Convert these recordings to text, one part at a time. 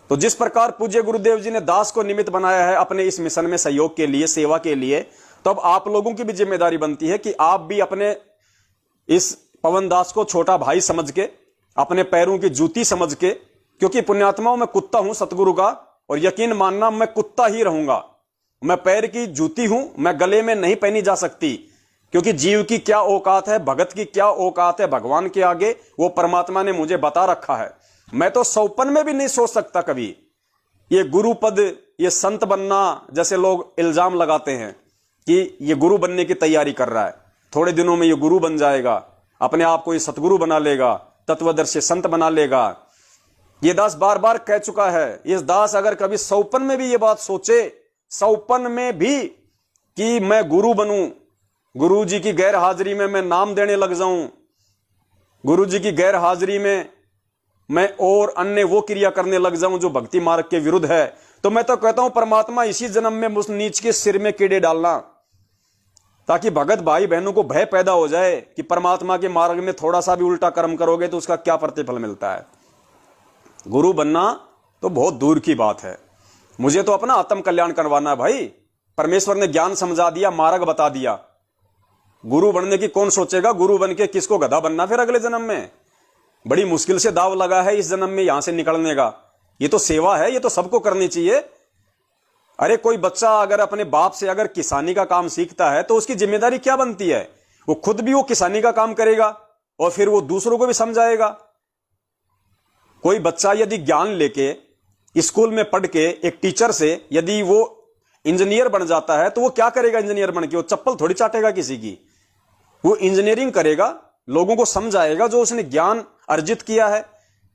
तो जिस प्रकार पूज्य गुरुदेव जी ने दास को निमित्त बनाया है अपने इस मिशन में सहयोग के लिए, सेवा के लिए, तो अब आप लोगों की भी जिम्मेदारी बनती है कि आप भी अपने इस पवन दास को छोटा भाई समझ के, अपने पैरों की जूती समझ के, क्योंकि पुण्यात्माओं में कुत्ता हूं सतगुरु का, और यकीन मानना मैं कुत्ता ही रहूंगा। मैं पैर की जूती हूं, मैं गले में नहीं पहनी जा सकती, क्योंकि जीव की क्या औकात है, भगत की क्या औकात है भगवान के आगे, वो परमात्मा ने मुझे बता रखा है। मैं तो सौपन में भी नहीं सोच सकता कभी ये गुरु पद, ये संत बनना, जैसे लोग इल्जाम लगाते हैं कि ये गुरु बनने की तैयारी कर रहा है, थोड़े दिनों में ये गुरु बन जाएगा, अपने आप को ये सतगुरु बना लेगा, तत्वदर्शी संत बना लेगा। ये दास बार बार कह चुका है। ये दास अगर कभी सौपन में भी ये बात सोचे, सौपन में भी, कि मैं गुरु बनूं, गुरु जी की गैर हाजिरी में मैं नाम देने लग जाऊं, गुरु जी की गैर हाजिरी में मैं और अन्य वो क्रिया करने लग जाऊं जो भक्ति मार्ग के विरुद्ध है, तो मैं तो कहता हूं परमात्मा इसी जन्म में उस नीच के सिर में कीड़े डालना, ताकि भगत भाई बहनों को भय पैदा हो जाए कि परमात्मा के मार्ग में थोड़ा सा भी उल्टा कर्म करोगे तो उसका क्या प्रतिफल मिलता है। गुरु बनना तो बहुत दूर की बात है, मुझे तो अपना आत्म कल्याण करवाना है भाई। परमेश्वर ने ज्ञान समझा दिया, मार्ग बता दिया, गुरु बनने की कौन सोचेगा? गुरु बन के किसको गधा बनना फिर अगले जन्म में? बड़ी मुश्किल से दाव लगा है इस जन्म में यहां से निकलने का। ये तो सेवा है, ये तो सबको करनी चाहिए। अरे कोई बच्चा अगर अपने बाप से अगर किसानी का काम सीखता है तो उसकी जिम्मेदारी क्या बनती है? वो खुद भी वो किसानी का काम करेगा और फिर वो दूसरों को भी समझाएगा। कोई बच्चा यदि ज्ञान लेके स्कूल में पढ़ के एक टीचर से यदि वो इंजीनियर बन जाता है तो वो क्या करेगा? इंजीनियर बन के वो चप्पल थोड़ी चाटेगा किसी की, वो इंजीनियरिंग करेगा, लोगों को समझाएगा जो उसने ज्ञान अर्जित किया है।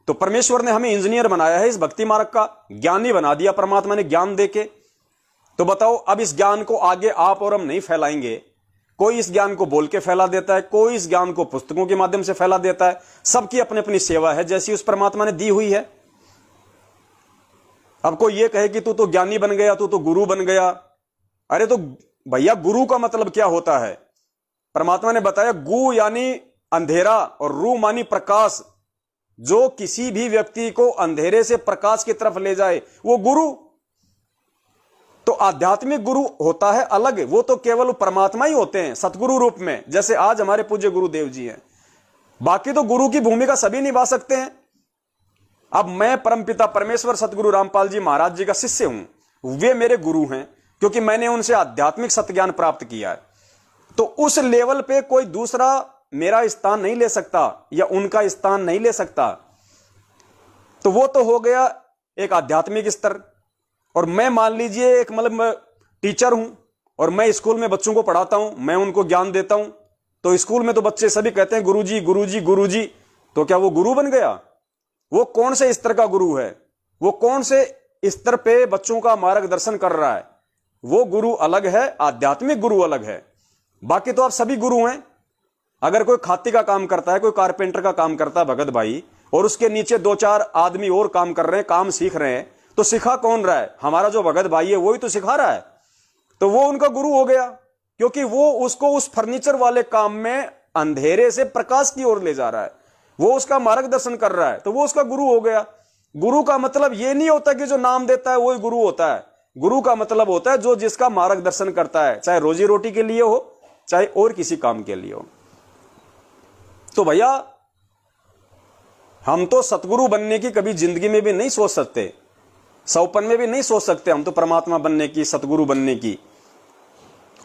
तो परमेश्वर ने हमें इंजीनियर बनाया है, इस भक्ति मार्ग का ज्ञानी बना दिया परमात्मा ने ज्ञान देके। तो बताओ अब इस ज्ञान को आगे आप और हम नहीं फैलाएंगे। कोई इस ज्ञान को बोल के फैला देता है, कोई इस ज्ञान को पुस्तकों के माध्यम से फैला देता है। सबकी अपनी अपनी सेवा है जैसी उस परमात्मा ने दी हुई है। अब कोई ये कहे कि तू तो ज्ञानी बन गया, तू तो गुरु बन गया। अरे तो भैया गुरु का मतलब क्या होता है? परमात्मा ने बताया गु यानी अंधेरा और रू मानी प्रकाश। जो किसी भी व्यक्ति को अंधेरे से प्रकाश की तरफ ले जाए वो गुरु। तो आध्यात्मिक गुरु होता है अलग, वो तो केवल परमात्मा ही होते हैं सतगुरु रूप में, जैसे आज हमारे पूज्य गुरुदेव जी हैं। बाकी तो गुरु की भूमिका सभी निभा सकते हैं। अब मैं परमपिता परमेश्वर सतगुरु रामपाल जी महाराज जी का शिष्य हूं, वे मेरे गुरु हैं क्योंकि मैंने उनसे आध्यात्मिक सत्य प्राप्त किया है। तो उस लेवल पे कोई दूसरा मेरा स्थान नहीं ले सकता या उनका स्थान नहीं ले सकता। तो वो तो हो गया एक आध्यात्मिक स्तर। और मैं मान लीजिए एक मतलब टीचर हूं और मैं स्कूल में बच्चों को पढ़ाता हूं, मैं उनको ज्ञान देता हूं। तो स्कूल में तो बच्चे सभी कहते हैं गुरुजी गुरुजी गुरुजी। तो क्या वो गुरु बन गया? वो कौन से स्तर का गुरु है? वो कौन से स्तर पे बच्चों का मार्गदर्शन कर रहा है? वो गुरु अलग है, आध्यात्मिक गुरु अलग है। बाकी तो आप सभी गुरु हैं। अगर कोई खाती का काम करता है, कोई कारपेंटर का काम करता है भगत भाई, और उसके नीचे 2-4 आदमी और काम कर रहे हैं, काम सीख रहे हैं, तो सिखा कौन रहा है? हमारा जो भगत भाई है वही तो सिखा रहा है। तो वो उनका गुरु हो गया क्योंकि वो उसको उस फर्नीचर वाले काम में अंधेरे से प्रकाश की ओर ले जा रहा है, वो उसका मार्गदर्शन कर रहा है, तो वो उसका गुरु हो गया। गुरु का मतलब ये नहीं होता कि जो नाम देता है वही गुरु होता है। गुरु का मतलब होता है जो जिसका मार्गदर्शन करता है, चाहे रोजी रोटी के लिए हो चाहे और किसी काम के लिए हो। तो भैया हम तो सतगुरु बनने की कभी जिंदगी में भी नहीं सोच सकते, सौपन में भी नहीं सोच सकते हम तो परमात्मा बनने की, सतगुरु बनने की।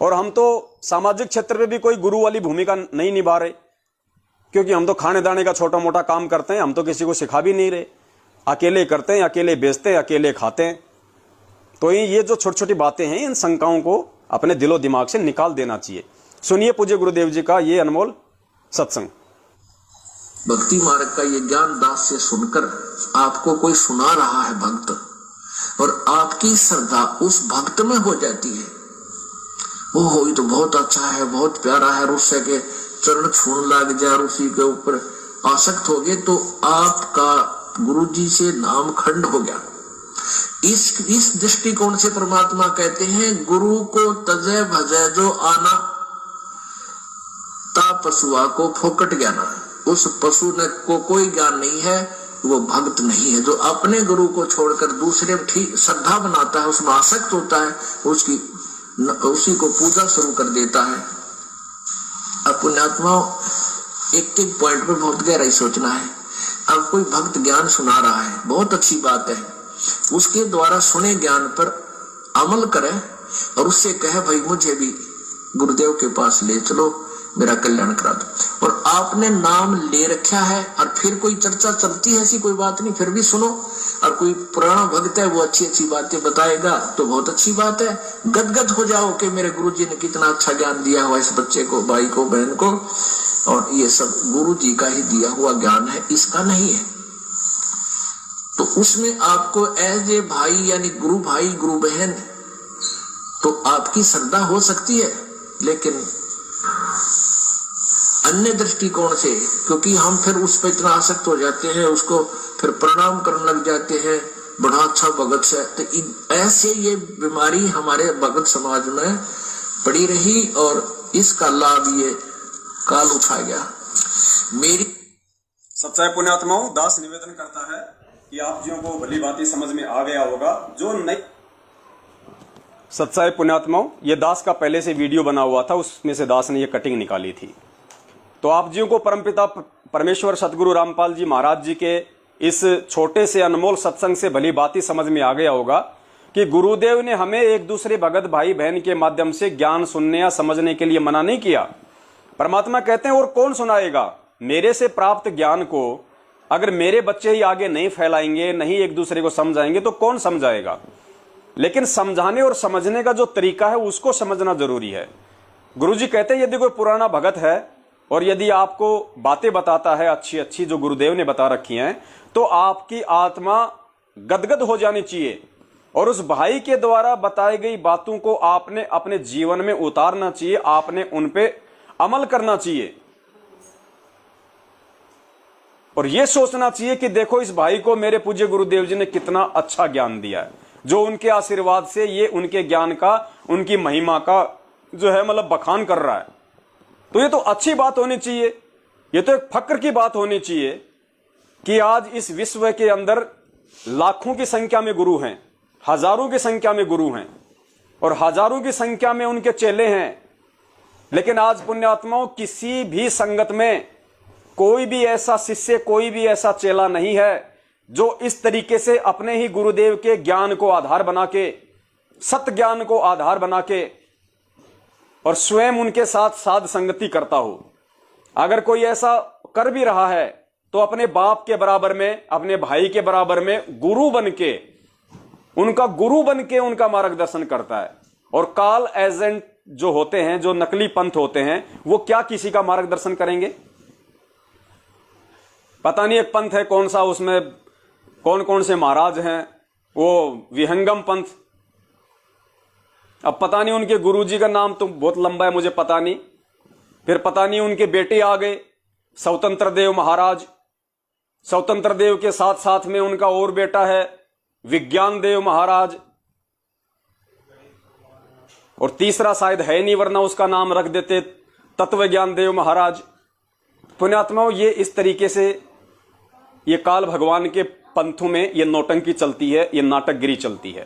और हम तो सामाजिक क्षेत्र में भी कोई गुरु वाली भूमिका नहीं निभा रहे, क्योंकि हम तो खाने दाने का छोटा मोटा काम करते हैं, हम तो किसी को सिखा भी नहीं रहे। अकेले करते हैं, अकेले बेचते हैं, अकेले खाते हैं। तो ये जो छोटी छोटी बातें हैं, इन शंकाओं को अपने दिलो दिमाग से निकाल देना चाहिए। सुनिए पूज्य गुरुदेव जी का ये अनमोल सत्संग। भक्ति मार्ग का ये ज्ञान दास से सुनकर आपको कोई सुना रहा है भक्त, और आपकी श्रद्धा उस भक्त में हो जाती है। वो हो तो बहुत अच्छा है, बहुत प्यारा है, उससे के चरण छूने लग जाए, उसी के ऊपर आसक्त हो गए, तो आपका गुरुजी से नाम खंड हो गया। इस दृष्टिकोण से परमात्मा कहते हैं गुरु को तजे भजे जो आना, ता पशुआ को फोकट ज्ञाना। उस पशु ने को कोई ज्ञान नहीं है, वो भक्त नहीं है। जो अपने गुरु को छोड़कर दूसरे ठीक श्रद्धा बनाता है, उसमें आसक्त होता है, उसी को पूजा शुरू कर देता है। अब पुण्यात्माओं, एक एक पॉइंट पर बहुत गहराई सोचना है। अब कोई भक्त ज्ञान सुना रहा है, बहुत अच्छी बात है, उसके द्वारा सुने ज्ञान पर अमल करे और उससे कहे भाई मुझे भी गुरुदेव के पास ले चलो, मेरा कल्याण करा दो। और आपने नाम ले रखा है और फिर कोई चर्चा चलती है, ऐसी कोई बात नहीं, फिर भी सुनो। और कोई पुराना भक्त है, वो अच्छी अच्छी बातें बताएगा तो बहुत अच्छी बात है। गदगद हो जाओ कि मेरे गुरुजी ने कितना अच्छा ज्ञान दिया हुआ इस बच्चे को, भाई को, बहन को, और ये सब गुरुजी का ही दिया हुआ ज्ञान है, इसका नहीं है। तो उसमें आपको एज ए भाई यानी गुरु भाई गुरु बहन तो आपकी श्रद्धा हो सकती है, लेकिन अन्य दृष्टिकोण से, क्योंकि हम फिर उस पर इतना आसक्त हो जाते हैं, उसको फिर प्रणाम करने लग जाते हैं, बड़ा अच्छा भगत से। तो ऐसे ये बीमारी हमारे भगत समाज में पड़ी रही और इसका लाभ ये काल उठा गया। मेरी सच्चाई पुण्यात्माओं, दास निवेदन करता है कि आप जियों को भली बातें समझ में आ गया होगा। जो नहीं सच्चाई पुण्यात्माओं, ये दास का पहले से वीडियो बना हुआ था, उसमें से दास ने ये कटिंग निकाली थी। तो आप जियों को परमपिता परमेश्वर सतगुरु रामपाल जी महाराज जी के इस छोटे से अनमोल सत्संग से भली बातें समझ में आ गया होगा कि गुरुदेव ने हमें एक दूसरे भगत भाई बहन के माध्यम से ज्ञान सुनने या समझने के लिए मना नहीं किया। परमात्मा कहते हैं और कौन सुनाएगा मेरे से प्राप्त ज्ञान को, अगर मेरे बच्चे ही आगे नहीं फैलाएंगे, नहीं एक दूसरे को समझाएंगे तो कौन समझाएगा। लेकिन समझाने और समझने का जो तरीका है उसको समझना जरूरी है। गुरुजी कहते हैं यदि कोई पुराना भगत है और यदि आपको बातें बताता है अच्छी अच्छी जो गुरुदेव ने बता रखी हैं, तो आपकी आत्मा गदगद हो जानी चाहिए और उस भाई के द्वारा बताई गई बातों को आपने अपने जीवन में उतारना चाहिए, आपने उन पे अमल करना चाहिए और यह सोचना चाहिए कि देखो इस भाई को मेरे पूज्य गुरुदेव जी ने कितना अच्छा ज्ञान दिया है, जो उनके आशीर्वाद से ये उनके ज्ञान का, उनकी महिमा का जो है मतलब बखान कर रहा है। तो ये तो अच्छी बात होनी चाहिए, ये तो एक फक्र की बात होनी चाहिए कि आज इस विश्व के अंदर लाखों की संख्या में गुरु हैं, हजारों की संख्या में गुरु हैं और हजारों की संख्या में उनके चेले हैं। लेकिन आज पुण्यात्माओं, किसी भी संगत में कोई भी ऐसा शिष्य, कोई भी ऐसा चेला नहीं है जो इस तरीके से अपने ही गुरुदेव के ज्ञान को आधार बना के, सत्य ज्ञान को आधार बना के और स्वयं उनके साथ साध संगति करता हो। अगर कोई ऐसा कर भी रहा है तो अपने बाप के बराबर में, अपने भाई के बराबर में गुरु बन के, उनका गुरु बन के उनका मार्गदर्शन करता है। और काल एजेंट जो होते हैं, जो नकली पंथ होते हैं, वो क्या किसी का मार्गदर्शन करेंगे? पता नहीं एक पंथ है कौन सा, उसमें कौन कौन से महाराज हैं, वो विहंगम पंथ। अब पता नहीं उनके गुरुजी का नाम तो बहुत लंबा है, मुझे पता नहीं। फिर पता नहीं उनके बेटे आ गए स्वतंत्र देव महाराज, स्वतंत्र देव के साथ साथ में उनका और बेटा है विज्ञान देव महाराज, और तीसरा शायद है नहीं, वरना उसका नाम रख देते तत्व ज्ञान देव महाराज। पुण्यात्माओं, ये इस तरीके से ये काल भगवान के पंथों में ये नौटंकी चलती है, ये नाटकगिरी चलती है।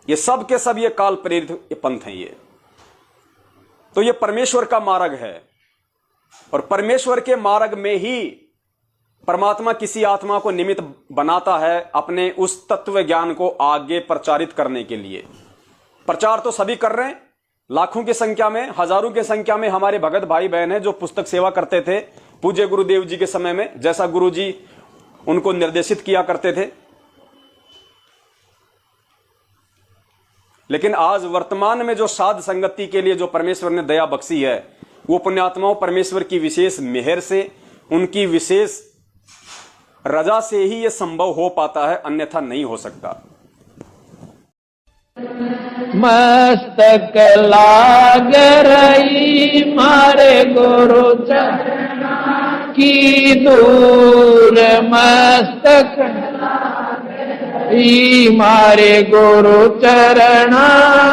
ये सब के सब ये काल प्रेरित ये पंथ हैं। ये तो ये परमेश्वर का मार्ग है और परमेश्वर के मार्ग में ही परमात्मा किसी आत्मा को निमित्त बनाता है अपने उस तत्व ज्ञान को आगे प्रचारित करने के लिए। प्रचार तो सभी कर रहे हैं, लाखों की संख्या में, हजारों की संख्या में हमारे भगत भाई बहन हैं जो पुस्तक सेवा करते थे पूज्य गुरुदेव जी के समय में, जैसा गुरु जी उनको निर्देशित किया करते थे। लेकिन आज वर्तमान में जो साध संगति के लिए जो परमेश्वर ने दया बख्शी है, वो पुण्यात्माओं परमेश्वर की विशेष मेहर से, उनकी विशेष रजा से ही ये संभव हो पाता है, अन्यथा नहीं हो सकता। मस्तक लाग रही मारे गुरु चरणा की दूर, मस्तक मारे गुरु चरणा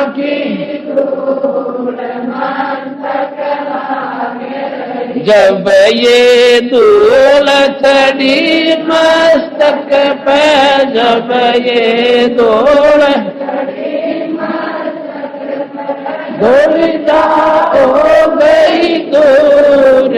की दूर, मस्तक जब ये धूल चढ़ी मस्तक पे, जब ये धूल धूल जा हो गई दूर